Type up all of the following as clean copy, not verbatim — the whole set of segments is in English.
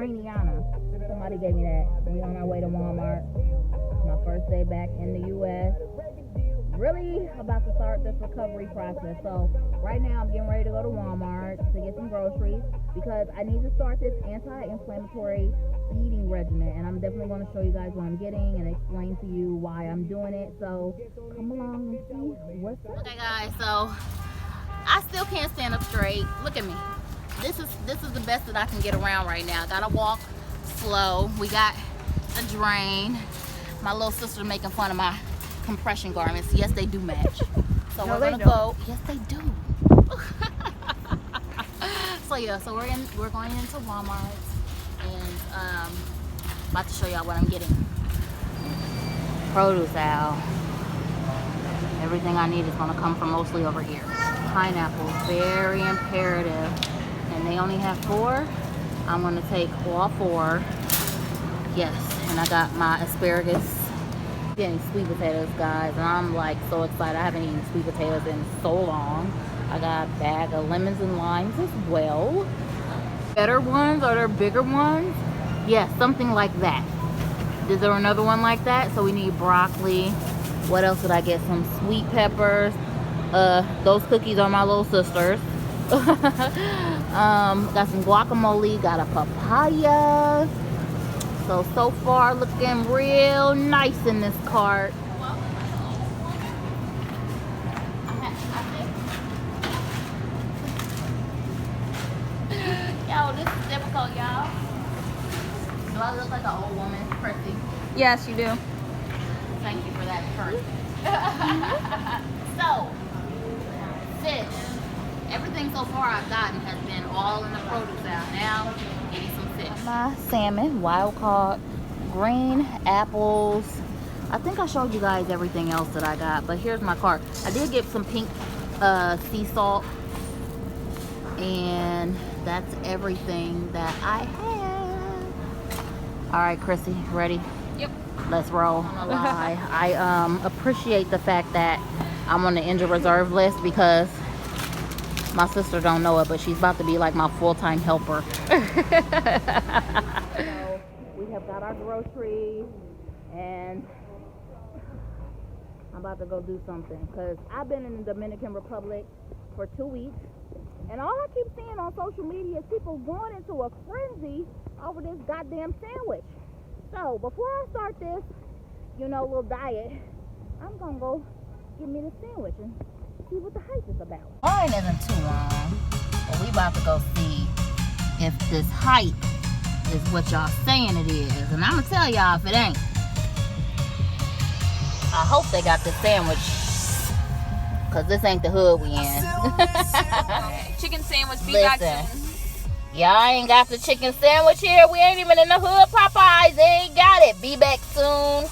Rainiana. Somebody gave me that. We on our way to Walmart. My first day back in the U.S. Really about to start this recovery process. So right now I'm getting ready to go to Walmart to get some groceries because I need to start this anti-inflammatory eating regimen, and I'm definitely going to show you guys what I'm getting and explain to you why I'm doing it. So come along and see what's up. Okay guys, so I still can't stand up straight. Look at me. This is the best that I can get around right now. Gotta walk slow. We got a drain. My little sister making fun of my compression garments. Yes, they do match. So no, we're gonna go. Yes, they do. So yeah, so we're going into Walmart and about to show y'all what I'm getting. Produce aisle. Everything I need is gonna come from mostly over here. Pineapple, very imperative. And they only have 4. I'm gonna take all 4. Yes, and I got my asparagus. Getting sweet potatoes, guys, and I'm like so excited. I haven't eaten sweet potatoes in so long. I got a bag of lemons and limes as well. Better ones, are there bigger ones? Yes, something like that. Is there another one like that? So we need broccoli. What else did I get? Some sweet peppers. Those cookies are my little sisters. Got some guacamole, got a papaya. So far looking real nice in this cart. Yo, this is difficult, y'all. Do I look like an old woman, Chrissy? Yes, you do. Thank you for that first. So, fish. Everything so far I've gotten has been all in the produce aisle. Now, getting some fish. My salmon, wild caught, green apples. I think I showed you guys everything else that I got, but here's my cart. I did get some pink sea salt, and that's everything that I have. All right, Chrissy, ready? Yep. Let's roll. I appreciate the fact that I'm on the injured reserve list because my sister don't know it, but she's about to be like my full-time helper. So we have got our groceries, and I'm about to go do something because I've been in the Dominican Republic for 2 weeks, and all I keep seeing on social media is people going into a frenzy over this goddamn sandwich. So before I start this, little diet, I'm gonna go get me the sandwich and see what the hype is about. Line isn't too long, but we about to go see if this hype is what y'all saying it is, and I'm gonna tell y'all if it ain't. I hope they got this sandwich, cause this ain't the hood we in. Chicken sandwich, be back soon. Y'all ain't got the chicken sandwich here. We ain't even in the hood. Popeyes, they ain't got it. Be back soon.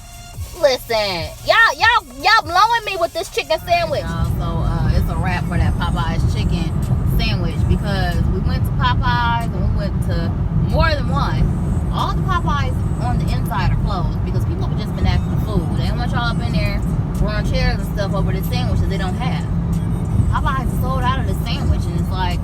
Listen, y'all blowing me with this chicken sandwich. So it's a wrap for that Popeyes chicken sandwich because we went to Popeyes and we went to more than one. All the Popeyes on the inside are closed because people have just been asking for food. They don't want y'all up in there throwing chairs and stuff over the sandwich that they don't have. Popeyes sold out of the sandwich, and it's like,